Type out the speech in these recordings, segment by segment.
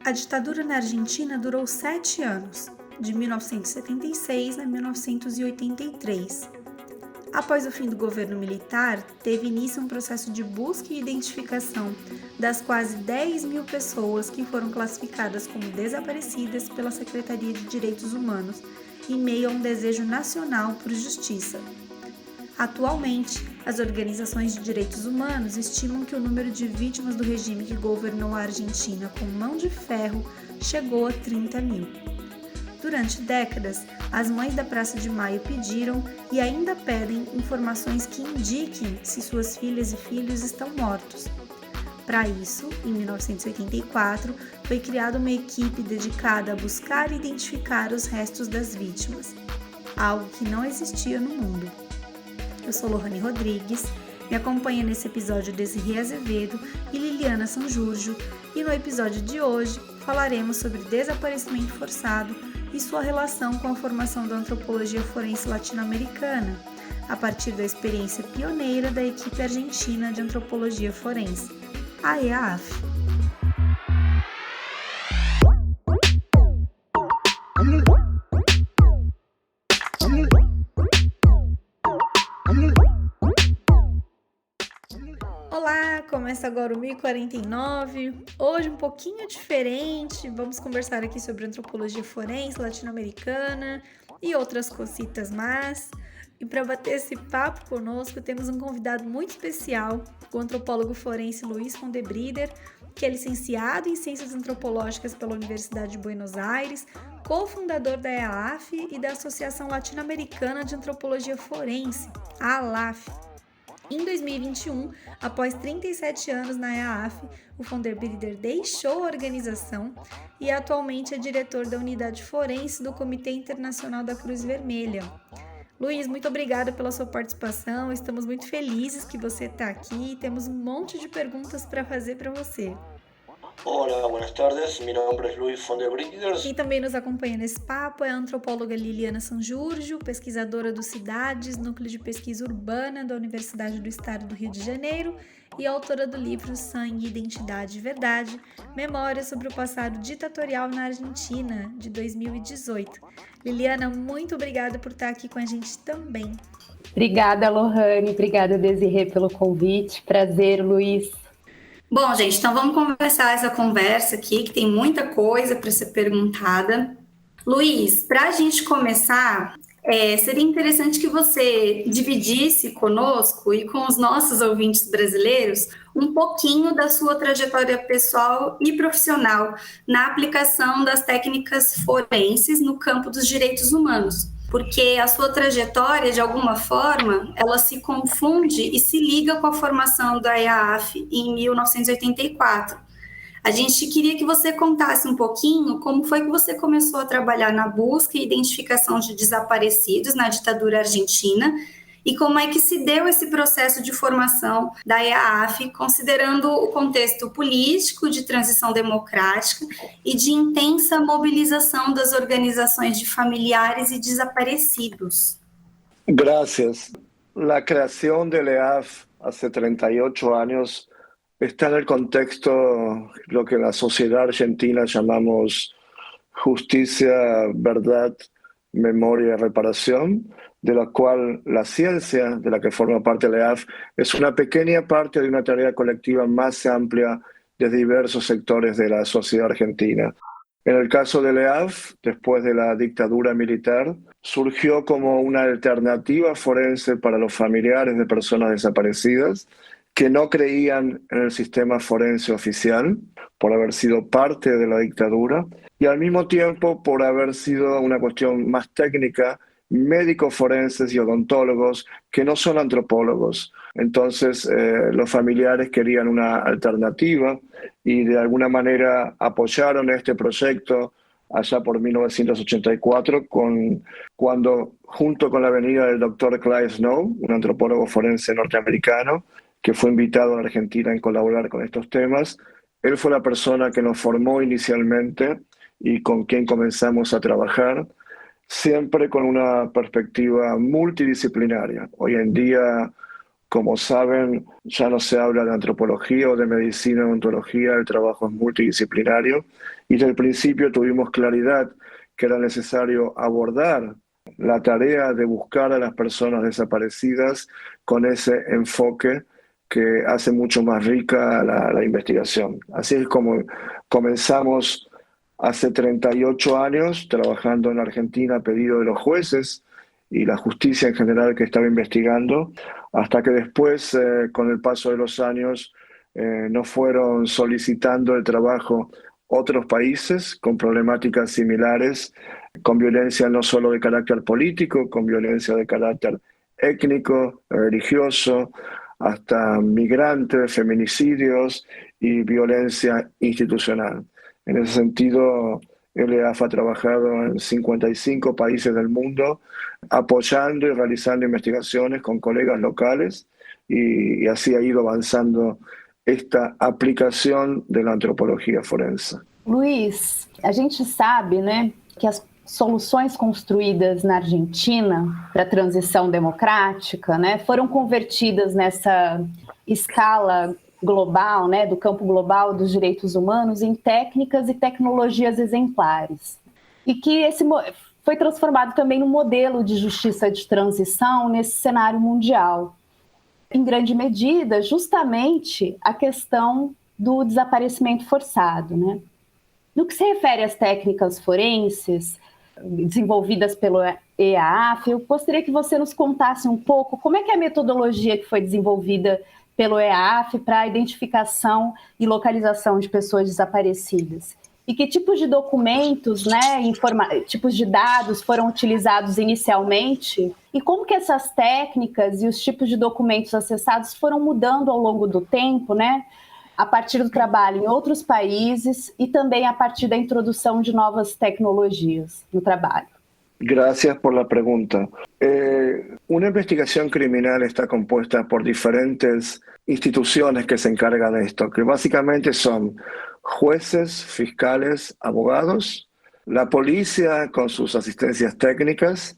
A ditadura na Argentina durou 7 anos, de 1976 a 1983. Após o fim do governo militar, teve início um processo de busca e identificação das quase 10 mil pessoas que foram classificadas como desaparecidas pela Secretaria de Direitos Humanos, em meio a um desejo nacional por justiça. Atualmente, as organizações de direitos humanos estimam que o número de vítimas do regime que governou a Argentina com mão de ferro chegou a 30 mil. Durante décadas, as mães da Praça de Maio pediram e ainda pedem informações que indiquem se suas filhas e filhos estão mortos. Para isso, em 1984, foi criada uma equipe dedicada a buscar e identificar os restos das vítimas, algo que não existia no mundo. Eu sou Lohane Rodrigues, me acompanha nesse episódio Desirê Azevedo e Liliana Sanjurjo, e no episódio de hoje falaremos sobre desaparecimento forçado e sua relação com a formação da antropologia forense latino-americana, a partir da experiência pioneira da equipe argentina de antropologia forense, a EAAF. Olá, começa agora o 1049, hoje um pouquinho diferente, vamos conversar aqui sobre antropologia forense latino-americana e outras cositas más. E para bater esse papo conosco, temos um convidado muito especial, o antropólogo forense Luiz Fondebrider, que é licenciado em Ciências Antropológicas pela Universidade de Buenos Aires, cofundador da EAAF e da Associação Latino-Americana de Antropologia Forense, a ALAF. Em 2021, após 37 anos na EAAF, o Fondebrider deixou a organização e atualmente é diretor da unidade forense do Comitê Internacional da Cruz Vermelha. Luiz, muito obrigada pela sua participação, estamos muito felizes que você está aqui e temos um monte de perguntas para fazer para você. Hola, buenas tardes. Mi nombre es Luis Fondebrider. Quem também nos acompanha nesse papo é a antropóloga Liliana Sanjurjo, pesquisadora do Cidades, Núcleo de Pesquisa Urbana da Universidade do Estado do Rio de Janeiro e autora do livro Sangue, Identidade e Verdade, Memórias sobre o Passado Ditatorial na Argentina, de 2018. Liliana, muito obrigada por estar aqui com a gente também. Obrigada, Lohane. Obrigada, Desirê, pelo convite. Prazer, Luiz. Bom, gente, então vamos conversar essa conversa aqui, que tem muita coisa para ser perguntada. Luiz, para a gente começar, seria interessante que você dividisse conosco e com os nossos ouvintes brasileiros um pouquinho da sua trajetória pessoal e profissional na aplicação das técnicas forenses no campo dos direitos humanos. Porque a sua trajetória, de alguma forma, ela se confunde e se liga com a formação da EAAF em 1984. A gente queria que você contasse um pouquinho como foi que você começou a trabalhar na busca e identificação de desaparecidos na ditadura argentina e como é que se deu esse processo de formação da EAAF, considerando o contexto político de transição democrática e de intensa mobilização das organizações de familiares e desaparecidos. Gracias. La creación de la EAAF hace 38 años está en el contexto, lo que en la sociedad argentina llamamos justicia, verdad, memoria y reparación, de la cual la ciencia, de la que forma parte la EAAF, es una pequeña parte de una tarea colectiva más amplia de diversos sectores de la sociedad argentina. En el caso de la EAAF, después de la dictadura militar, surgió como una alternativa forense para los familiares de personas desaparecidas que no creían en el sistema forense oficial por haber sido parte de la dictadura y al mismo tiempo por haber sido una cuestión más técnica, médicos forenses y odontólogos que no son antropólogos. Entonces los familiares querían una alternativa y de alguna manera apoyaron este proyecto allá por 1984 cuando junto con la venida del doctor Clyde Snow, un antropólogo forense norteamericano que fue invitado a la Argentina en colaborar con estos temas, él fue la persona que nos formó inicialmente y con quien comenzamos a trabajar, siempre con una perspectiva multidisciplinaria. Hoy en día Como saben, ya no se habla de antropología o de medicina o ontología, el trabajo es multidisciplinario y desde el principio tuvimos claridad que era necesario abordar la tarea de buscar a las personas desaparecidas con ese enfoque que hace mucho más rica la investigación. Así es como comenzamos hace 38 años trabajando en Argentina a pedido de los jueces y la justicia en general que estaba investigando, hasta que después, con el paso de los años, nos fueron solicitando el trabajo otros países con problemáticas similares, con violencia no solo de carácter político, con violencia de carácter étnico, religioso, hasta migrantes, feminicidios y violencia institucional. En ese sentido, LEAF ha trabajado en 55 países del mundo, apoyando y realizando investigaciones con colegas locales y así ha ido avanzando esta aplicação da antropologia forense. Luiz, a gente sabe, né, que as soluções construídas na Argentina para a transição democrática, né, foram convertidas nessa escala global, né, do campo global dos direitos humanos em técnicas e tecnologias exemplares. E que esse foi transformado também num modelo de justiça de transição nesse cenário mundial. Em grande medida, justamente a questão do desaparecimento forçado, né? No que se refere às técnicas forenses desenvolvidas pelo EAF, eu gostaria que você nos contasse um pouco como é que é a metodologia que foi desenvolvida pelo EAF para a identificação e localização de pessoas desaparecidas. E que tipos de documentos, né, tipos de dados foram utilizados inicialmente e como que essas técnicas e os tipos de documentos acessados foram mudando ao longo do tempo, né, a partir do trabalho em outros países e também a partir da introdução de novas tecnologias no trabalho. Gracias por la pregunta. Una investigación criminal está compuesta por diferentes instituciones que se encargan de esto, que básicamente son jueces, fiscales, abogados, la policía con sus asistencias técnicas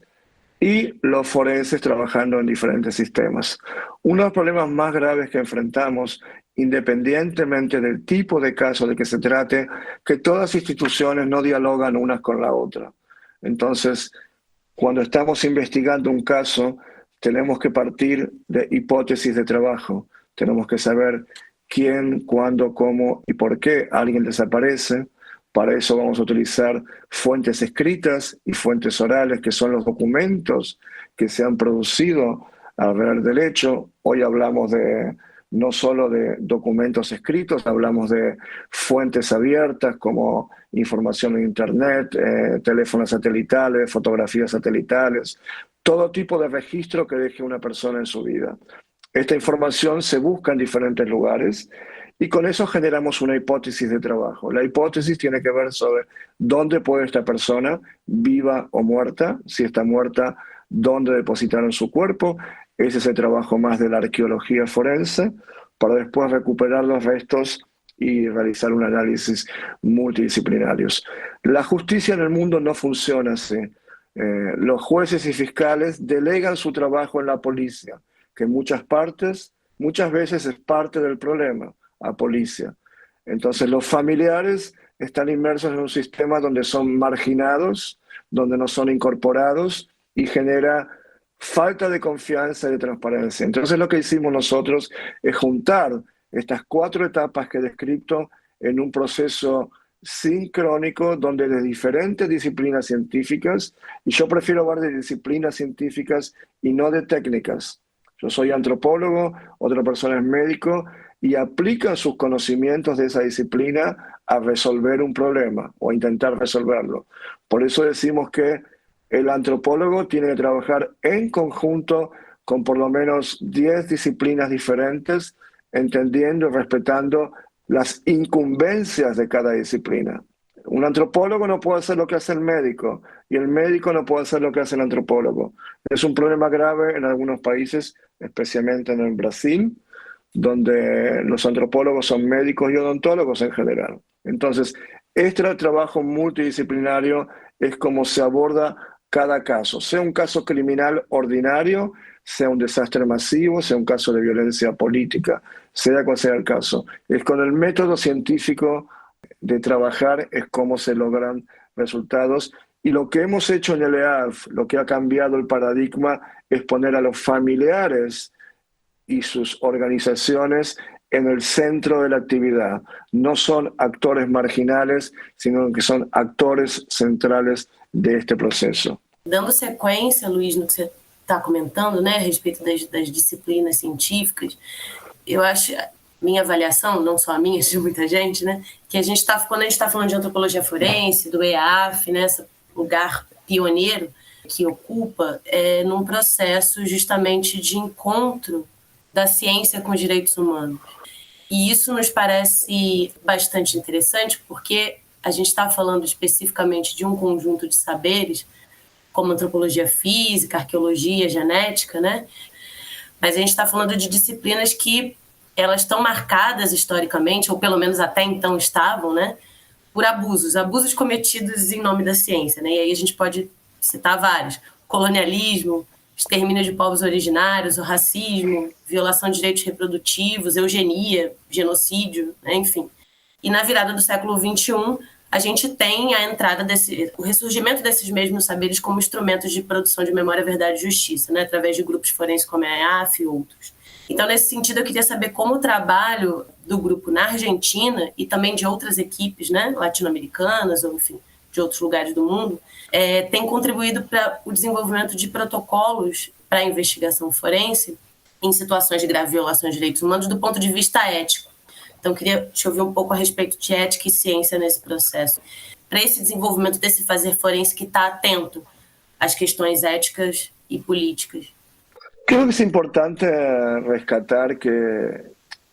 y los forenses trabajando en diferentes sistemas. Uno de los problemas más graves que enfrentamos, independientemente del tipo de caso de que se trate, que todas instituciones no dialogan unas con la otra. Entonces, cuando estamos investigando un caso, tenemos que partir de hipótesis de trabajo. Tenemos que saber quién, cuándo, cómo y por qué alguien desaparece. Para eso vamos a utilizar fuentes escritas y fuentes orales, que son los documentos que se han producido alrededor del hecho. Hoy hablamos no solo de documentos escritos, hablamos de fuentes abiertas como información en Internet, teléfonos satelitales, fotografías satelitales, todo tipo de registro que deje una persona en su vida. Esta información se busca en diferentes lugares y con eso generamos una hipótesis de trabajo. La hipótesis tiene que ver sobre dónde puede esta persona, viva o muerta, si está muerta, dónde depositaron su cuerpo. Ese es el trabajo más de la arqueología forense, para después recuperar los restos y realizar un análisis multidisciplinarios. La justicia en el mundo no funciona así. Los jueces y fiscales delegan su trabajo en la policía, que en muchas veces es parte del problema, a policía. Entonces los familiares están inmersos en un sistema donde son marginados, donde no son incorporados y genera falta de confianza y de transparencia. Entonces lo que hicimos nosotros es juntar estas 4 etapas que he descrito en un proceso sincrónico donde de diferentes disciplinas científicas, y yo prefiero hablar de disciplinas científicas y no de técnicas. Yo soy antropólogo, otra persona es médico y aplican sus conocimientos de esa disciplina a resolver un problema o a intentar resolverlo. Por eso decimos que el antropólogo tiene que trabajar en conjunto con por lo menos 10 disciplinas diferentes, entendiendo y respetando las incumbencias de cada disciplina. Un antropólogo no puede hacer lo que hace el médico y el médico no puede hacer lo que hace el antropólogo. Es un problema grave en algunos países, especialmente en el Brasil, donde los antropólogos son médicos y odontólogos en general. Entonces, este trabajo multidisciplinario es como se aborda cada caso, sea un caso criminal ordinario, sea un desastre masivo, sea un caso de violencia política, sea cual sea el caso. Es con el método científico de trabajar es cómo se logran resultados. Y lo que hemos hecho en el EAF, lo que ha cambiado el paradigma, es poner a los familiares y sus organizaciones en el centro de la actividad. No son actores marginales, sino que son actores centrales de este proceso. Dando sequência, Luiz, no que você está comentando, né, a respeito das disciplinas científicas, eu acho, minha avaliação, não só a minha, de muita gente, né, que quando a gente está falando de antropologia forense, do EAF, né, esse lugar pioneiro que ocupa, num processo justamente de encontro da ciência com os direitos humanos. E isso nos parece bastante interessante, porque a gente está falando especificamente de um conjunto de saberes, como antropologia física, arqueologia, genética, né? Mas a gente está falando de disciplinas que elas estão marcadas historicamente, ou pelo menos até então estavam, né? Por abusos cometidos em nome da ciência, né? E aí a gente pode citar vários: colonialismo, extermínio de povos originários, o racismo, violação de direitos reprodutivos, eugenia, genocídio, né? Enfim. E na virada do século XXI, a gente tem a entrada o ressurgimento desses mesmos saberes como instrumentos de produção de memória, verdade e justiça, né? Através de grupos forenses como a EAF e outros. Então, nesse sentido, eu queria saber como o trabalho do grupo na Argentina e também de outras equipes, né, latino-americanas, ou enfim, de outros lugares do mundo, tem contribuído para o desenvolvimento de protocolos para a investigação forense em situações de grave violação de direitos humanos do ponto de vista ético. Então, queria te ouvir um pouco a respeito de ética e ciência nesse processo, para esse desenvolvimento desse fazer forense que está atento às questões éticas e políticas. Creo que es importante rescatar que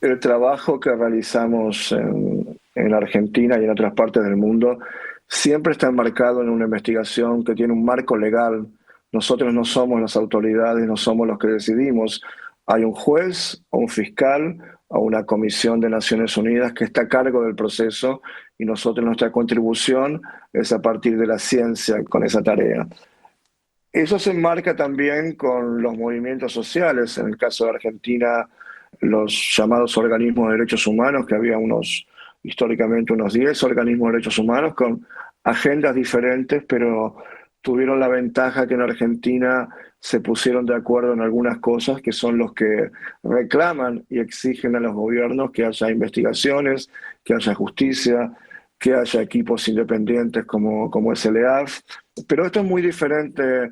el trabajo que realizamos en Argentina y en otras partes del mundo siempre está enmarcado en una investigación que tiene un marco legal. Nosotros no somos las autoridades, no somos los que decidimos. Hay un juez o un fiscal o una comisión de Naciones Unidas que está a cargo del proceso y nosotros, nuestra contribución es a partir de la ciencia con esa tarea. Eso se enmarca también con los movimientos sociales. En el caso de Argentina, los llamados organismos de derechos humanos, que había históricamente unos 10 organismos de derechos humanos con agendas diferentes, pero tuvieron la ventaja que en Argentina se pusieron de acuerdo en algunas cosas, que son los que reclaman y exigen a los gobiernos que haya investigaciones, que haya justicia, que haya equipos independientes como es el EAF. Pero esto es muy diferente.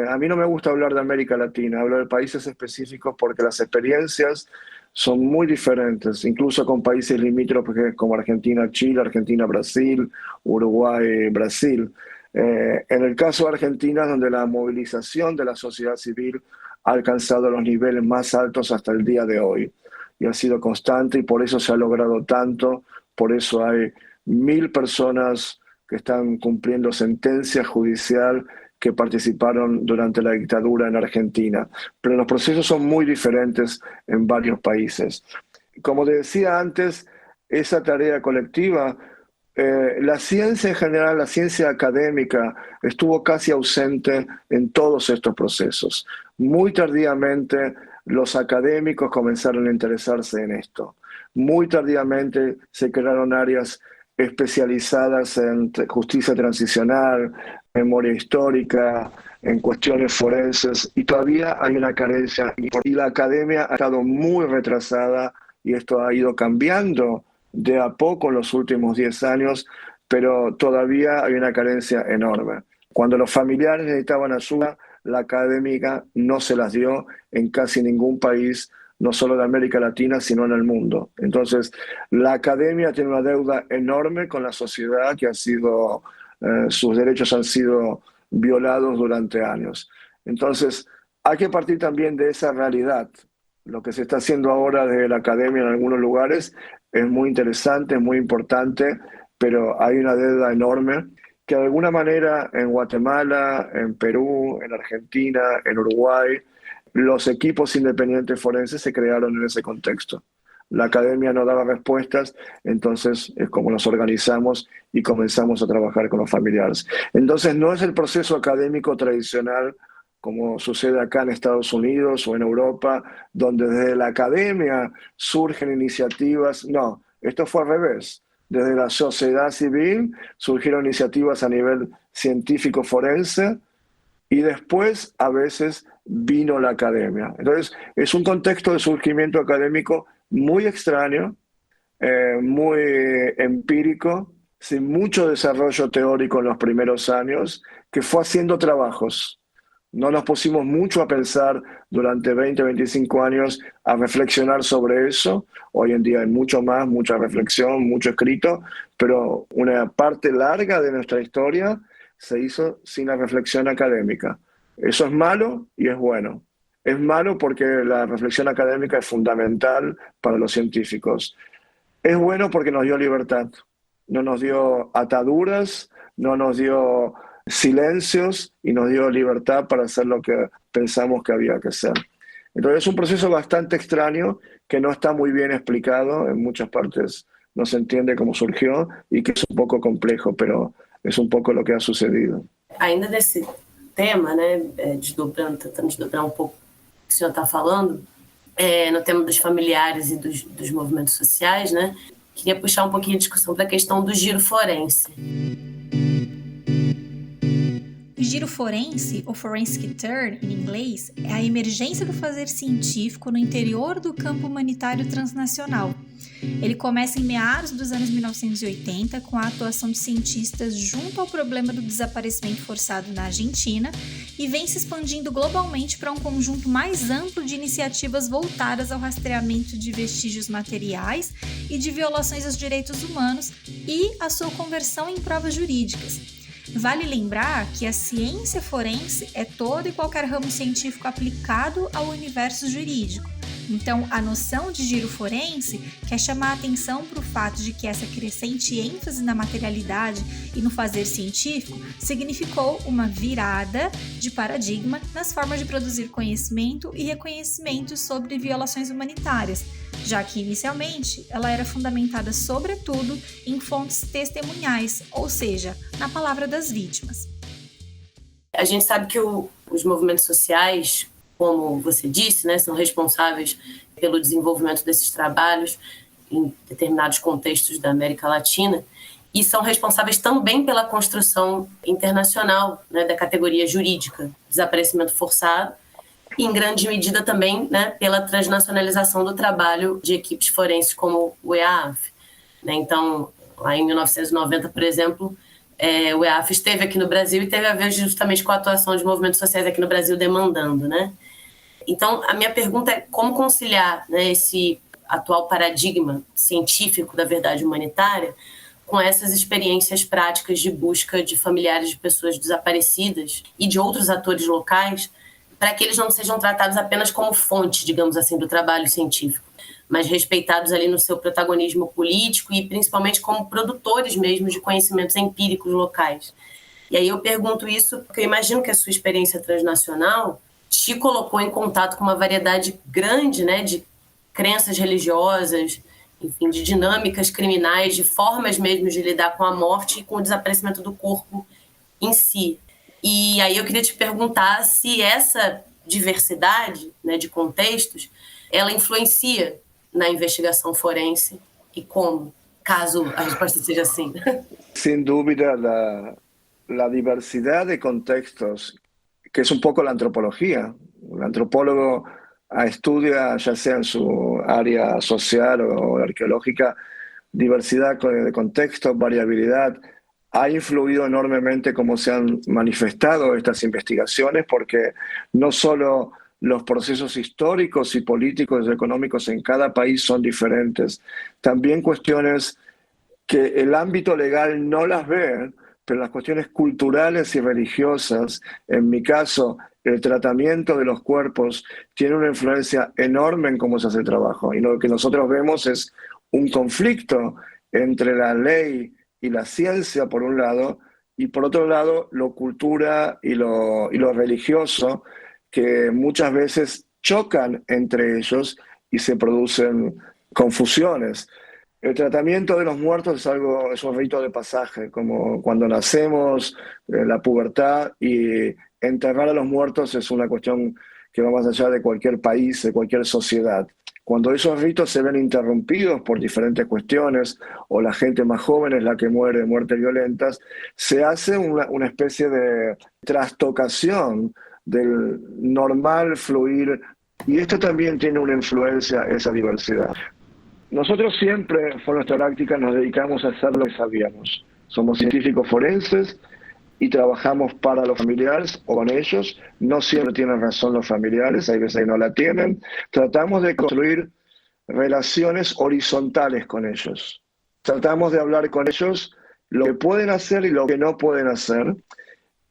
A mí no me gusta hablar de América Latina, hablo de países específicos porque las experiencias son muy diferentes, incluso con países limítrofes como Argentina, Chile, Argentina, Brasil, Uruguay, Brasil. En el caso de Argentina, donde la movilización de la sociedad civil ha alcanzado los niveles más altos hasta el día de hoy y ha sido constante y por eso se ha logrado tanto, por eso hay 1.000 personas que están cumpliendo sentencia judicial que participaron durante la dictadura en Argentina. Pero los procesos son muy diferentes en varios países. Como te decía antes, esa tarea colectiva, la ciencia en general, la ciencia académica, estuvo casi ausente en todos estos procesos. Muy tardíamente los académicos comenzaron a interesarse en esto. Muy tardíamente se crearon áreas especializadas en justicia transicional, memoria histórica, en cuestiones forenses, y todavía hay una carencia. Y la academia ha estado muy retrasada y esto ha ido cambiando de a poco en los últimos 10 años, pero todavía hay una carencia enorme. Cuando los familiares necesitaban ayuda, la académica no se las dio en casi ningún país, no solo de América Latina, sino en el mundo. Entonces, la academia tiene una deuda enorme con la sociedad que ha sido, sus derechos han sido violados durante años. Entonces, hay que partir también de esa realidad. Lo que se está haciendo ahora desde la academia en algunos lugares es muy interesante, es muy importante, pero hay una deuda enorme que de alguna manera en Guatemala, en Perú, en Argentina, en Uruguay, los equipos independientes forenses se crearon en ese contexto. la academia no daba respuestas, entonces es como nos organizamos y comenzamos a trabajar con los familiares. Entonces no es el proceso académico tradicional como sucede acá en Estados Unidos o en Europa, donde desde la academia surgen iniciativas. No, esto fue al revés. Desde la sociedad civil surgieron iniciativas a nivel científico forense y después a veces vino la academia. Entonces es un contexto de surgimiento académico muy extraño, muy empírico, sin mucho desarrollo teórico en los primeros años, que fue haciendo trabajos. No nos pusimos mucho a pensar durante 20, 25 años a reflexionar sobre eso. Hoy en día hay mucho más, mucha reflexión, mucho escrito, pero una parte larga de nuestra historia se hizo sin la reflexión académica. Eso es malo y es bueno. Es malo porque la reflexión académica es fundamental para los científicos. Es bueno porque nos dio libertad, no nos dio ataduras, no nos dio silencios y nos dio libertad para hacer lo que pensamos que había que hacer. Entonces es un proceso bastante extraño que no está muy bien explicado, en muchas partes no se entiende cómo surgió y que es un poco complejo, pero es un poco lo que ha sucedido. Ainda nesse tema, né, tentando desdobrar pouco o que o senhor está falando, no tema dos familiares e dos movimentos sociais, né, queria puxar um pouquinho a discussão para a questão do giro forense. O giro forense, ou forensic turn em inglês, é a emergência do fazer científico no interior do campo humanitário transnacional. Ele começa em meados dos anos 1980 com a atuação de cientistas junto ao problema do desaparecimento forçado na Argentina e vem se expandindo globalmente para um conjunto mais amplo de iniciativas voltadas ao rastreamento de vestígios materiais e de violações aos direitos humanos e a sua conversão em provas jurídicas. Vale lembrar que a ciência forense é todo e qualquer ramo científico aplicado ao universo jurídico. Então, a noção de giro forense quer chamar a atenção para o fato de que essa crescente ênfase na materialidade e no fazer científico significou uma virada de paradigma nas formas de produzir conhecimento e reconhecimento sobre violações humanitárias, já que inicialmente ela era fundamentada sobretudo em fontes testemunhais, ou seja, na palavra das vítimas. A gente sabe que os movimentos sociais, como você disse, né, são responsáveis pelo desenvolvimento desses trabalhos em determinados contextos da América Latina e são responsáveis também pela construção internacional, né, da categoria jurídica, desaparecimento forçado, e em grande medida também, né, pela transnacionalização do trabalho de equipes forenses como o EAAF. Né? Então, lá em 1990, por exemplo, o EAAF esteve aqui no Brasil e teve a ver justamente com a atuação de movimentos sociais aqui no Brasil demandando, né? Então, a minha pergunta é como conciliar, né, esse atual paradigma científico da verdade humanitária com essas experiências práticas de busca de familiares de pessoas desaparecidas e de outros atores locais para que eles não sejam tratados apenas como fonte, digamos assim, do trabalho científico, mas respeitados ali no seu protagonismo político e principalmente como produtores mesmo de conhecimentos empíricos locais. E aí eu pergunto isso porque eu imagino que a sua experiência transnacional te colocou em contato com uma variedade grande, né, de crenças religiosas, enfim, de dinâmicas criminais, de formas mesmo de lidar com a morte e com o desaparecimento do corpo em si. E aí eu queria te perguntar se essa diversidade, né, de contextos, ela influencia na investigação forense e como, caso a resposta seja sim. Sin duda, la diversidad de contextos, que es un poco la antropología. El antropólogo estudia, ya sea en su área social o arqueológica, diversidad de contextos, variabilidad. Ha influido enormemente cómo se han manifestado estas investigaciones, porque no solo los procesos históricos y políticos y económicos en cada país son diferentes, también cuestiones que el ámbito legal no las ve, pero las cuestiones culturales y religiosas, en mi caso, el tratamiento de los cuerpos tiene una influencia enorme en cómo se hace el trabajo. Y lo que nosotros vemos es un conflicto entre la ley y la ciencia, por un lado, y por otro lado, lo cultura y lo religioso, que muchas veces chocan entre ellos y se producen confusiones. El tratamiento de los muertos es un rito de pasaje, como cuando nacemos, la pubertad, y enterrar a los muertos es una cuestión que va más allá de cualquier país, de cualquier sociedad. Cuando esos ritos se ven interrumpidos por diferentes cuestiones, o la gente más joven es la que muere de muertes violentas, se hace una especie de trastocación del normal fluir, y esto también tiene una influencia, esa diversidad. Nosotros siempre, por nuestra práctica, nos dedicamos a hacer lo que sabíamos. Somos científicos forenses y trabajamos para los familiares o con ellos. No siempre tienen razón los familiares, hay veces que no la tienen. Tratamos de construir relaciones horizontales con ellos. Tratamos de hablar con ellos lo que pueden hacer y lo que no pueden hacer.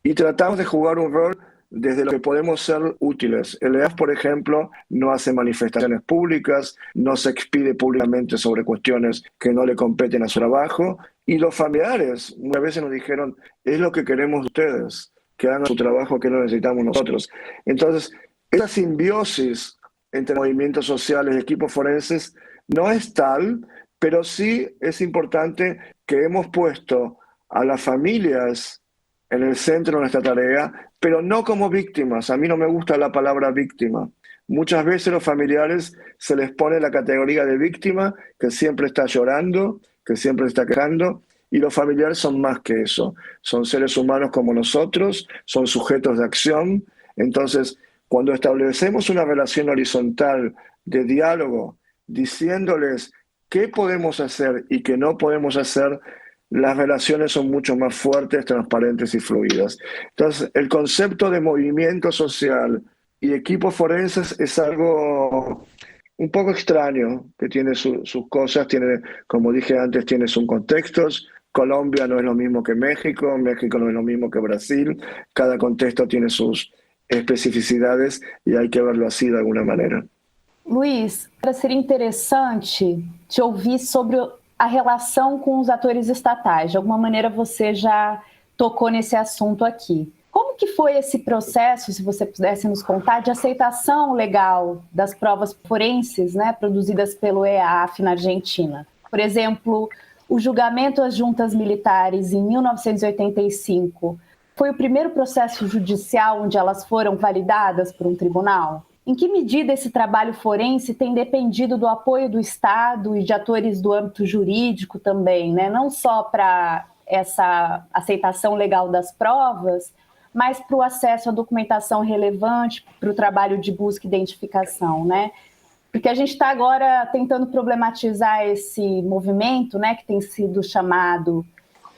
Y tratamos de jugar un rol desde lo que podemos ser útiles. El EAF, por ejemplo, no hace manifestaciones públicas, no se expide públicamente sobre cuestiones que no le competen a su trabajo, y los familiares muchas veces nos dijeron, es lo que queremos ustedes, que hagan su trabajo que no necesitamos nosotros. Entonces, esa simbiosis entre movimientos sociales y equipos forenses no es tal, pero sí es importante que hemos puesto a las familias en el centro de nuestra tarea, pero no como víctimas. A mí no me gusta la palabra víctima. Muchas veces a los familiares se les pone la categoría de víctima, que siempre está llorando, que siempre está quejando, y los familiares son más que eso. Son seres humanos como nosotros, son sujetos de acción. Entonces, cuando establecemos una relación horizontal de diálogo, diciéndoles qué podemos hacer y qué no podemos hacer, las relaciones son mucho más fuertes, transparentes y fluidas. Entonces, el concepto de movimiento social y equipos forenses es algo un poco extraño, que tiene sus cosas, tiene, como dije antes, tiene sus contextos. Colombia no es lo mismo que México, México no es lo mismo que Brasil. Cada contexto tiene sus especificidades e hay que verlo así de alguna manera. Luiz, seria interessante te ouvir sobre a relação com os atores estatais. De alguma maneira você já tocou nesse assunto aqui. Como que foi esse processo, se você pudesse nos contar, de aceitação legal das provas forenses, né, produzidas pelo EAF na Argentina? Por exemplo, o julgamento às juntas militares em 1985 foi o primeiro processo judicial onde elas foram validadas por um tribunal? Em que medida esse trabalho forense tem dependido do apoio do Estado e de atores do âmbito jurídico também, né? Não só para essa aceitação legal das provas, mas para o acesso à documentação relevante, para o trabalho de busca e identificação, né? Porque a gente está agora tentando problematizar esse movimento, né, que tem sido chamado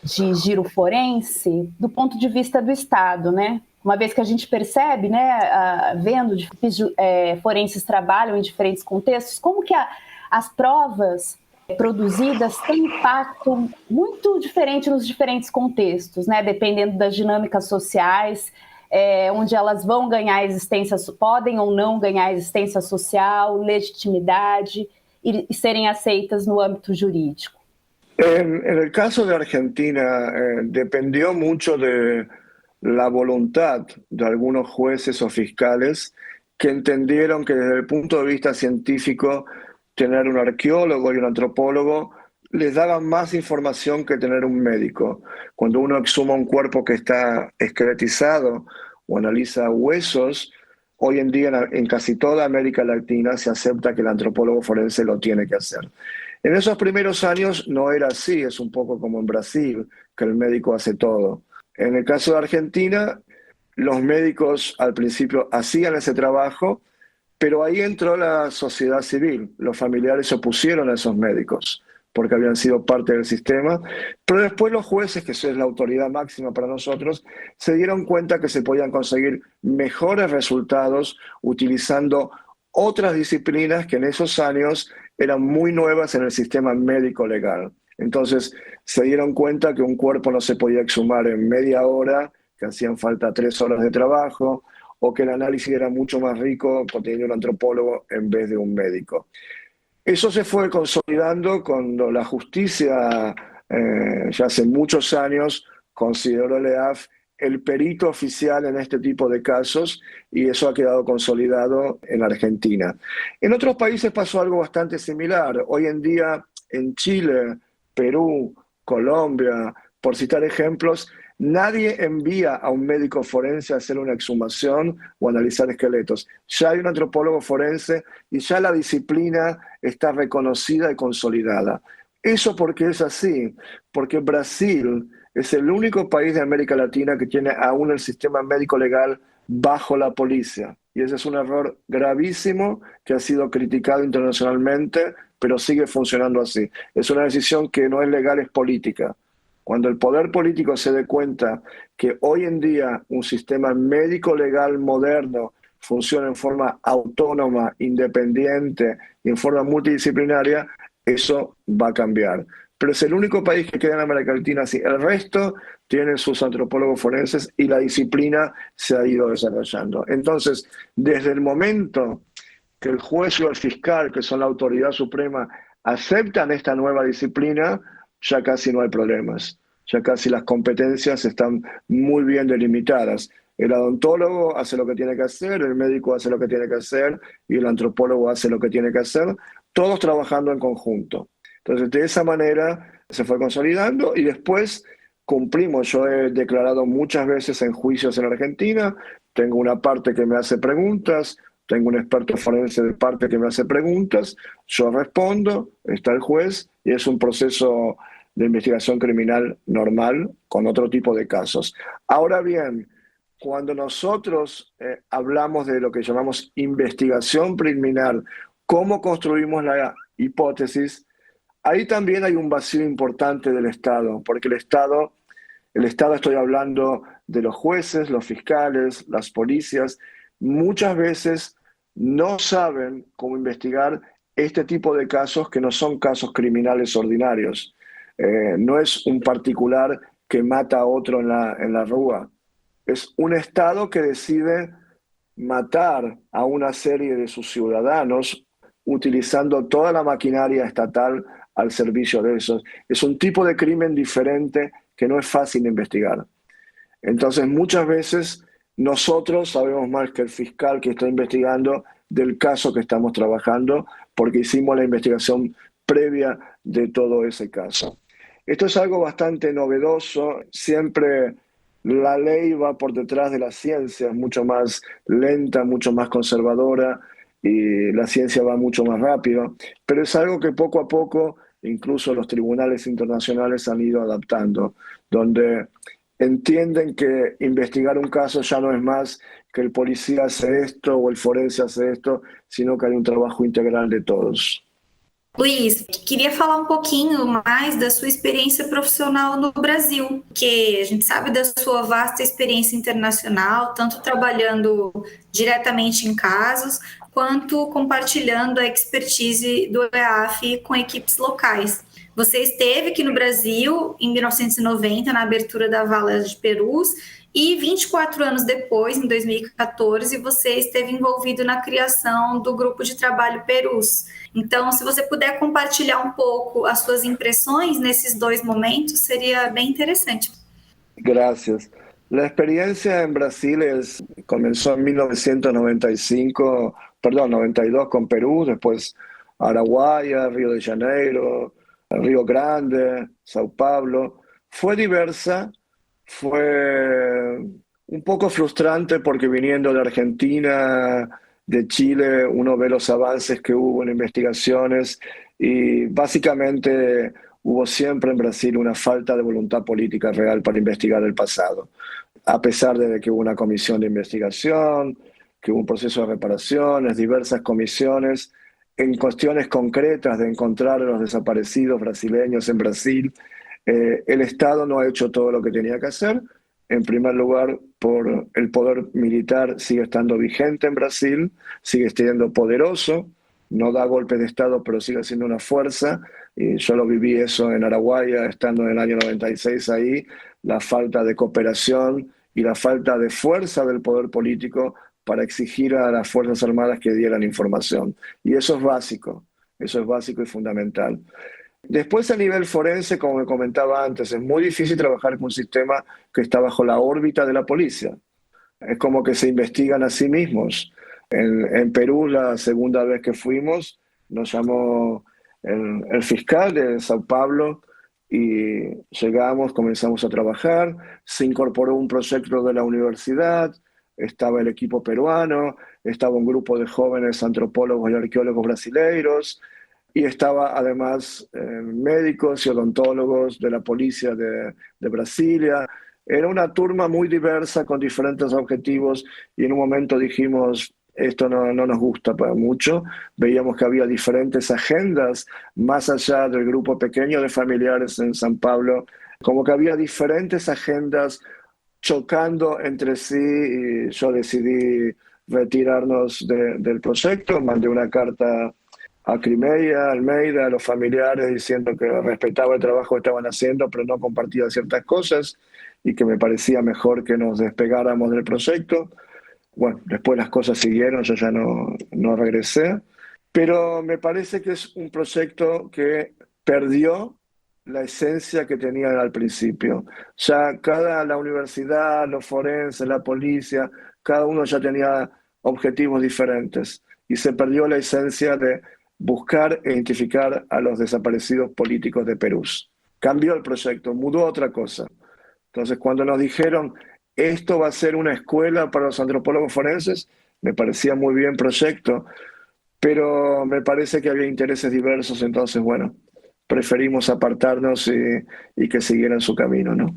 de giro forense, do ponto de vista do Estado, né? Uma vez que a gente percebe, né, vendo forenses trabalham em diferentes contextos, como que as provas produzidas têm impacto muito diferente nos diferentes contextos, né, dependendo das dinâmicas sociais, onde elas vão ganhar existência, podem ou não ganhar existência social, legitimidade e serem aceitas no âmbito jurídico. En el caso de Argentina, dependió mucho de la voluntad de algunos jueces o fiscales que entendieron que desde el punto de vista científico tener un arqueólogo y un antropólogo les daba más información que tener un médico. Cuando uno exhuma un cuerpo que está esqueletizado o analiza huesos, hoy en día en casi toda América Latina se acepta que el antropólogo forense lo tiene que hacer. En esos primeros años no era así, es un poco como en Brasil, que el médico hace todo. En el caso de Argentina, los médicos al principio hacían ese trabajo, pero ahí entró la sociedad civil. Los familiares se opusieron a esos médicos porque habían sido parte del sistema, pero después los jueces, que es la autoridad máxima para nosotros, se dieron cuenta que se podían conseguir mejores resultados utilizando otras disciplinas que en esos años eran muy nuevas en el sistema médico legal. Entonces se dieron cuenta que un cuerpo no se podía exhumar en media hora, que hacían falta 3 horas de trabajo, o que el análisis era mucho más rico teniendo un antropólogo en vez de un médico. Eso se fue consolidando cuando la justicia, ya hace muchos años, consideró el EAF el perito oficial en este tipo de casos y eso ha quedado consolidado en Argentina. En otros países pasó algo bastante similar. Hoy en día en Chile, Perú, Colombia, por citar ejemplos, nadie envía a un médico forense a hacer una exhumación o analizar esqueletos. Ya hay un antropólogo forense y ya la disciplina está reconocida y consolidada. ¿Eso por qué es así? Porque Brasil es el único país de América Latina que tiene aún el sistema médico legal bajo la policía. Y ese es un error gravísimo que ha sido criticado internacionalmente, pero sigue funcionando así. Es una decisión que no es legal, es política. Cuando el poder político se dé cuenta que hoy en día un sistema médico legal moderno funciona en forma autónoma, independiente y en forma multidisciplinaria, eso va a cambiar. Pero es el único país que queda en América Latina así. El resto tienen sus antropólogos forenses y la disciplina se ha ido desarrollando. Entonces, desde el momento que el juez o el fiscal, que son la autoridad suprema, aceptan esta nueva disciplina, ya casi no hay problemas. Ya casi las competencias están muy bien delimitadas. El odontólogo hace lo que tiene que hacer, el médico hace lo que tiene que hacer y el antropólogo hace lo que tiene que hacer, todos trabajando en conjunto. Entonces, de esa manera se fue consolidando y después cumplimos. Yo he declarado muchas veces en juicios en Argentina, tengo una parte que me hace preguntas, tengo un experto forense de parte que me hace preguntas, yo respondo, está el juez y es un proceso de investigación criminal normal con otro tipo de casos. Ahora bien, cuando nosotros hablamos de lo que llamamos investigación preliminar, cómo construimos la hipótesis, ahí también hay un vacío importante del Estado, porque el Estado estoy hablando de los jueces, los fiscales, las policías, muchas veces no saben cómo investigar este tipo de casos que no son casos criminales ordinarios. No es un particular que mata a otro en la rúa. Es un Estado que decide matar a una serie de sus ciudadanos utilizando toda la maquinaria estatal al servicio de esos. Es un tipo de crimen diferente que no es fácil de investigar. Entonces, muchas veces nosotros sabemos más que el fiscal que está investigando del caso que estamos trabajando porque hicimos la investigación previa de todo ese caso. Esto es algo bastante novedoso. Siempre la ley va por detrás de la ciencia, es mucho más lenta, mucho más conservadora y la ciencia va mucho más rápido, pero es algo que poco a poco incluso los tribunales internacionales han ido adaptando, donde entienden que investigar un caso ya no es más que el policía hace esto o el forense hace esto, sino que hay un trabajo integral de todos. Luiz, queria falar um pouquinho mais da sua experiência profissional no Brasil, que a gente sabe da sua vasta experiência internacional, tanto trabalhando diretamente em casos, quanto compartilhando a expertise do EAF com equipes locais. Você esteve aqui no Brasil em 1990, na abertura da Vala de Perus, e 24 anos depois, em 2014, você esteve envolvido na criação do Grupo de Trabalho Perus. Então, se você puder compartilhar um pouco as suas impressões nesses dois momentos, seria bem interessante. Gracias. La experiencia en Brasil comenzó en 92 con Perú, después Araguaia, Río de Janeiro, Río Grande, Sao Paulo. Fue diversa, fue un poco frustrante porque viniendo de Argentina, de Chile, uno ve los avances que hubo en investigaciones y básicamente hubo siempre en Brasil una falta de voluntad política real para investigar el pasado. A pesar de que hubo una comisión de investigación, que hubo un proceso de reparaciones, diversas comisiones, en cuestiones concretas de encontrar a los desaparecidos brasileños en Brasil, el Estado no ha hecho todo lo que tenía que hacer. En primer lugar, por el poder militar sigue estando vigente en Brasil, sigue siendo poderoso, no da golpes de Estado, pero sigue siendo una fuerza. Y yo lo viví eso en Araguaia, estando en el año 96 ahí, la falta de cooperación y la falta de fuerza del poder político para exigir a las Fuerzas Armadas que dieran información. Y eso es básico y fundamental. Después a nivel forense, como me comentaba antes, es muy difícil trabajar con un sistema que está bajo la órbita de la policía. Es como que se investigan a sí mismos. En Perú, la segunda vez que fuimos, nos llamó el fiscal de Sao Paulo y llegamos, comenzamos a trabajar, se incorporó un proyecto de la universidad, estaba el equipo peruano, estaba un grupo de jóvenes antropólogos y arqueólogos brasileiros, y estaba además médicos y odontólogos de la policía de Brasilia. Era una turma muy diversa con diferentes objetivos y en un momento dijimos, esto no nos gusta para mucho. Veíamos que había diferentes agendas más allá del grupo pequeño de familiares en San Pablo, como que había diferentes agendas chocando entre sí y yo decidí retirarnos del proyecto. Mandé una carta a Crimea, Almeida, a los familiares diciendo que respetaba el trabajo que estaban haciendo, pero no compartía ciertas cosas y que me parecía mejor que nos despegáramos del proyecto. Bueno, después las cosas siguieron, yo ya no regresé, pero me parece que es un proyecto que perdió la esencia que tenía al principio. Ya la universidad, los forenses, la policía, cada uno ya tenía objetivos diferentes y se perdió la esencia de buscar e identificar a los desaparecidos políticos de Perú. Cambió el proyecto, mudó a otra cosa. Entonces, cuando nos dijeron, esto va a ser una escuela para los antropólogos forenses, me parecía muy bien proyecto, pero me parece que había intereses diversos, entonces, bueno, preferimos apartarnos y que siguieran su camino, ¿no?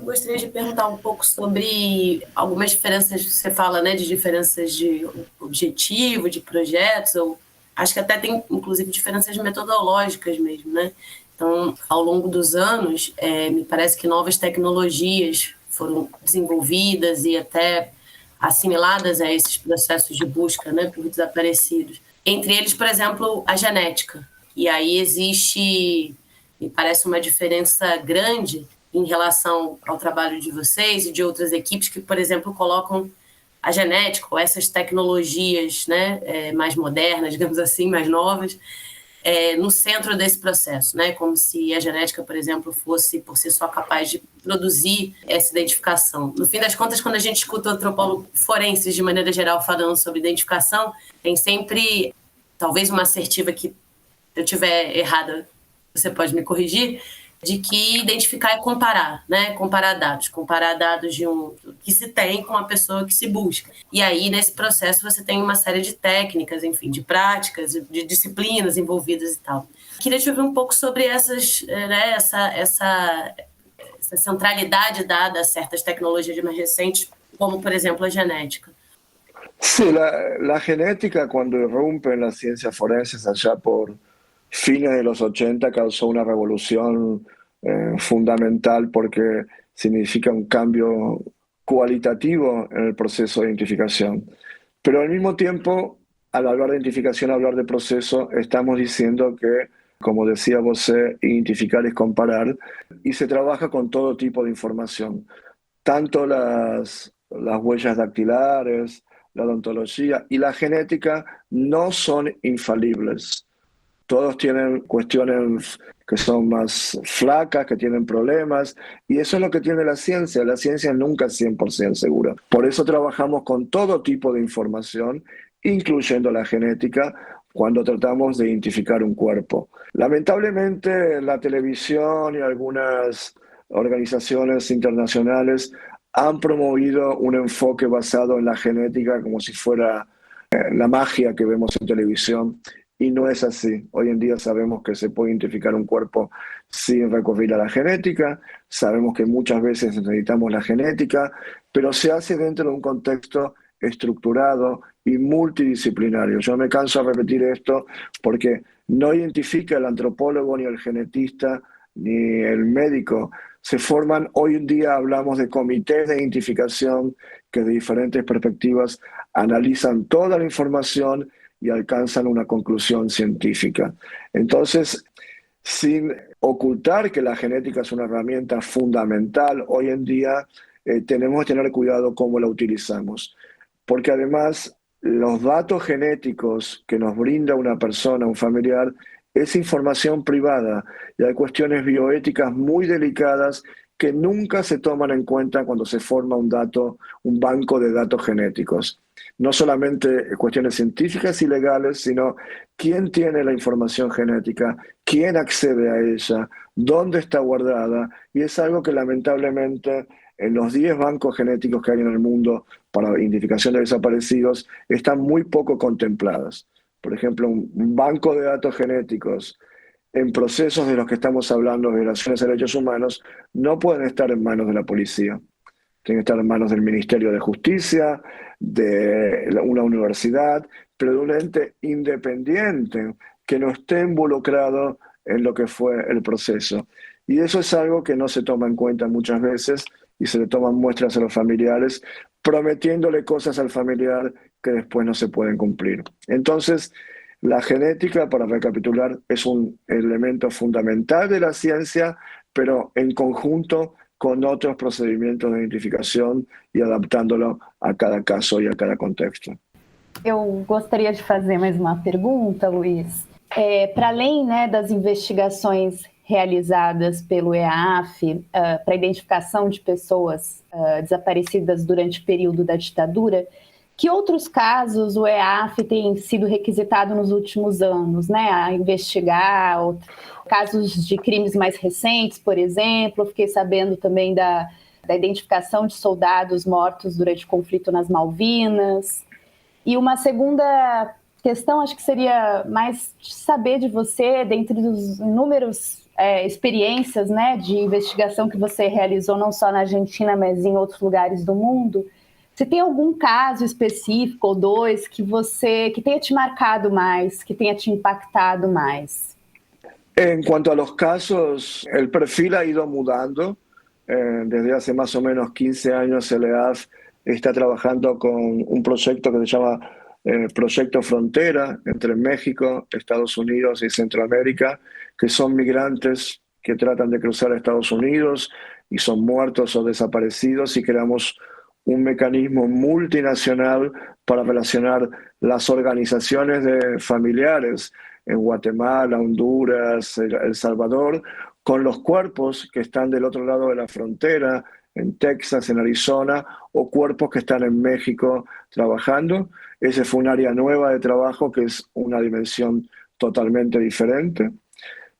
Gostaria de perguntar um pouco sobre algumas diferenças, você fala, né, de diferenças de objetivo, de projetos, ou acho que até tem, inclusive, diferenças metodológicas mesmo, né? Então, ao longo dos anos, me parece que novas tecnologias foram desenvolvidas e até assimiladas a esses processos de busca, né, por desaparecidos. Entre eles, por exemplo, a genética. E aí existe, me parece, uma diferença grande em relação ao trabalho de vocês e de outras equipes que, por exemplo, colocam a genética ou essas tecnologias, né, mais modernas, digamos assim, mais novas, no centro desse processo, né? Como se a genética, por exemplo, fosse por si só capaz de produzir essa identificação. No fim das contas, quando a gente escuta antropólogos forenses, de maneira geral, falando sobre identificação, tem sempre, talvez uma assertiva que, se eu estiver errada, você pode me corrigir, de que identificar é comparar, né? Comparar dados de que se tem com a pessoa que se busca. E aí, nesse processo, você tem uma série de técnicas, enfim, de práticas, de disciplinas envolvidas e tal. Queria te ouvir um pouco sobre essas, né, essa centralidade dada a certas tecnologias mais recentes, como, por exemplo, a genética. Sí, la genética, cuando irrumpe en las ciencias forenses allá por fines de los 80, causó una revolución fundamental porque significa un cambio cualitativo en el proceso de identificación. Pero al mismo tiempo, al hablar de identificación, hablar de proceso, estamos diciendo que, como decía Bosé, identificar es comparar, y se trabaja con todo tipo de información, tanto las huellas dactilares, la odontología y la genética no son infalibles. Todos tienen cuestiones que son más flacas, que tienen problemas, y eso es lo que tiene la ciencia. La ciencia nunca es 100% segura. Por eso trabajamos con todo tipo de información, incluyendo la genética, cuando tratamos de identificar un cuerpo. Lamentablemente, la televisión y algunas organizaciones internacionales han promovido un enfoque basado en la genética como si fuera la magia que vemos en televisión. Y no es así. Hoy en día sabemos que se puede identificar un cuerpo sin recurrir a la genética, sabemos que muchas veces necesitamos la genética, pero se hace dentro de un contexto estructurado y multidisciplinario. Yo me canso de repetir esto porque no identifica el antropólogo, ni el genetista, ni el médico. Se forman, hoy en día hablamos de comités de identificación que de diferentes perspectivas analizan toda la información y alcanzan una conclusión científica. Entonces, sin ocultar que la genética es una herramienta fundamental, hoy en día tenemos que tener cuidado cómo la utilizamos. Porque además, los datos genéticos que nos brinda una persona, un familiar, es información privada y hay cuestiones bioéticas muy delicadas que nunca se toman en cuenta cuando se forma un banco de datos genéticos. No solamente cuestiones científicas y legales, sino quién tiene la información genética, quién accede a ella, dónde está guardada, y es algo que lamentablemente en los 10 bancos genéticos que hay en el mundo para identificación de desaparecidos están muy poco contempladas. Por ejemplo, un banco de datos genéticos en procesos de los que estamos hablando, de violaciones de derechos humanos, no pueden estar en manos de la policía. Tienen que estar en manos del Ministerio de Justicia, de una universidad, pero de un ente independiente que no esté involucrado en lo que fue el proceso. Y eso es algo que no se toma en cuenta muchas veces y se le toman muestras a los familiares, prometiéndole cosas al familiar que después no se pueden cumplir. Entonces, la genética, para recapitular, es un elemento fundamental de la ciencia, pero en conjunto con otros procedimentos de identificação e adaptándolo a cada caso e a cada contexto. Eu gostaria de fazer mais uma pergunta, Luiz. Para além, né, das investigações realizadas pelo EAF para a identificação de pessoas desaparecidas durante o período da ditadura, que outros casos o EAF tem sido requisitado nos últimos anos, né, a investigar? Casos de crimes mais recentes, por exemplo, fiquei sabendo também da identificação de soldados mortos durante o conflito nas Malvinas. E uma segunda questão, acho que seria mais saber de você, dentre os inúmeros experiências, né, de investigação que você realizou, não só na Argentina, mas em outros lugares do mundo, se tem algum caso específico ou dois que tenha te marcado mais, que tenha te impactado más. En cuanto a los casos, el perfil ha ido mudando. Desde hace más o menos 15 años el EAF está trabajando con un proyecto que se llama Proyecto Frontera entre México, Estados Unidos y Centroamérica, que son migrantes que tratan de cruzar a Estados Unidos y son muertos o desaparecidos, y creamos un mecanismo multinacional para relacionar las organizaciones de familiares en Guatemala, Honduras, El Salvador, con los cuerpos que están del otro lado de la frontera, en Texas, en Arizona, o cuerpos que están en México trabajando. Ese fue un área nueva de trabajo que es una dimensión totalmente diferente.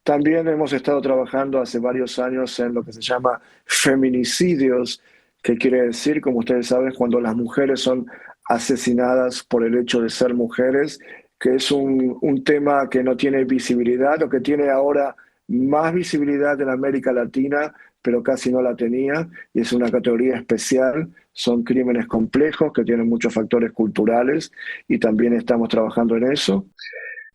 También hemos estado trabajando hace varios años en lo que se llama feminicidios, que quiere decir, como ustedes saben, cuando las mujeres son asesinadas por el hecho de ser mujeres, que es un tema que no tiene visibilidad, o que tiene ahora más visibilidad en América Latina, pero casi no la tenía, y es una categoría especial. Son crímenes complejos que tienen muchos factores culturales, y también estamos trabajando en eso.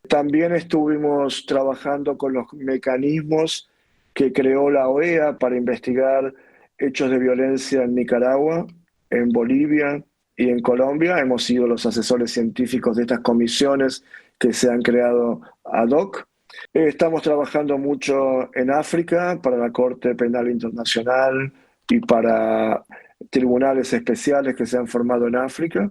También estuvimos trabajando con los mecanismos que creó la OEA para investigar hechos de violencia en Nicaragua, en Bolivia y en Colombia. Hemos sido los asesores científicos de estas comisiones que se han creado ad hoc. Estamos trabajando mucho en África para la Corte Penal Internacional y para tribunales especiales que se han formado en África.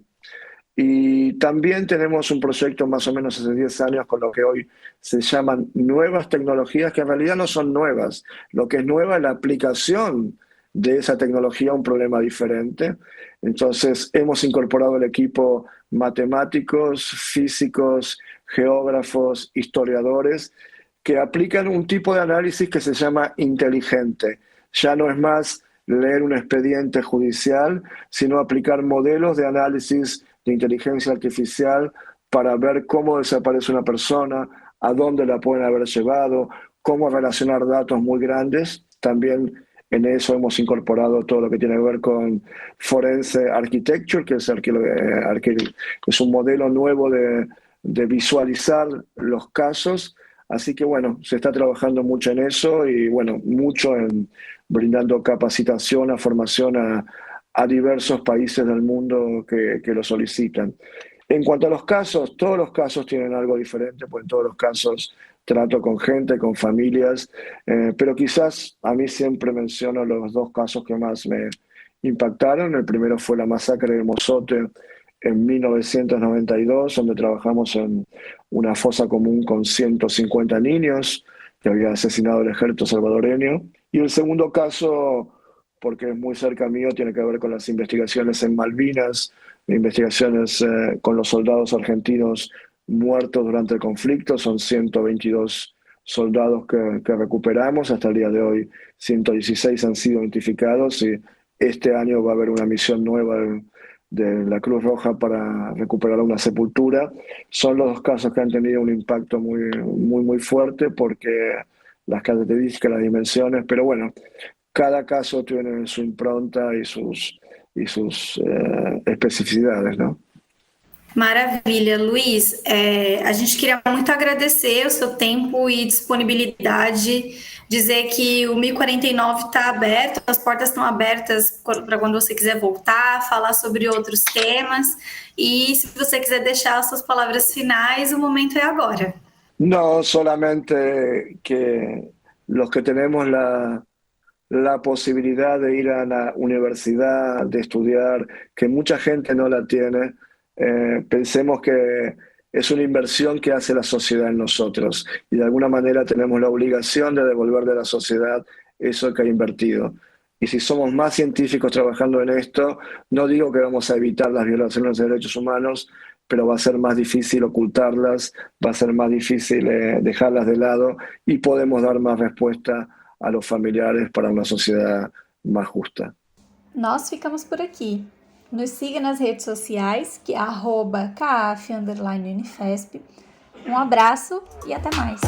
Y también tenemos un proyecto más o menos hace 10 años con lo que hoy se llaman nuevas tecnologías, que en realidad no son nuevas. Lo que es nueva es la aplicación de esa tecnología a un problema diferente. Entonces hemos incorporado el equipo matemáticos, físicos, geógrafos, historiadores, que aplican un tipo de análisis que se llama inteligente. Ya no es más leer un expediente judicial, sino aplicar modelos de análisis de inteligencia artificial para ver cómo desaparece una persona, a dónde la pueden haber llevado, cómo relacionar datos muy grandes. También en eso hemos incorporado todo lo que tiene que ver con Forense Architecture, que es un modelo nuevo de visualizar los casos. Así que bueno, se está trabajando mucho en eso, y bueno, mucho en brindando capacitación, formación a diversos países del mundo que lo solicitan. En cuanto a los casos, todos los casos tienen algo diferente, pues en todos los casos trato con gente, con familias, pero quizás a mí siempre menciono los dos casos que más me impactaron. El primero fue la masacre de Mozote en 1992, donde trabajamos en una fosa común con 150 niños que había asesinado el ejército salvadoreño. Y el segundo caso, porque es muy cerca mío, tiene que ver con las investigaciones en Malvinas, investigaciones con los soldados argentinos muertos durante el conflicto. Son 122 soldados que recuperamos. Hasta el día de hoy 116 han sido identificados y este año va a haber una misión nueva de la Cruz Roja para recuperar una sepultura. Son los dos casos que han tenido un impacto muy fuerte porque las características, las dimensiones, pero bueno, cada caso tiene su impronta y sus especificidades, ¿no? Maravilha, Luiz. A gente queria muito agradecer o seu tempo e disponibilidade, dizer que o 1049 está aberto, as portas estão abertas para quando você quiser voltar, falar sobre outros temas. E se você quiser deixar as suas palavras finais, o momento é agora. No, solamente que los que tenemos la posibilidad de ir a la universidad, de estudiar, que mucha gente no la tiene, pensemos que es una inversión que hace la sociedad en nosotros y de alguna manera tenemos la obligación de devolverle a la sociedad eso que ha invertido. Y si somos más científicos trabajando en esto, no digo que vamos a evitar las violaciones de derechos humanos, pero va a ser más difícil ocultarlas, va a ser más difícil dejarlas de lado y podemos dar más respuesta a los familiares para uma sociedade mais justa. Nós ficamos por aqui. Nos siga nas redes sociais, que é @caf_unifesp. Um abraço e até mais.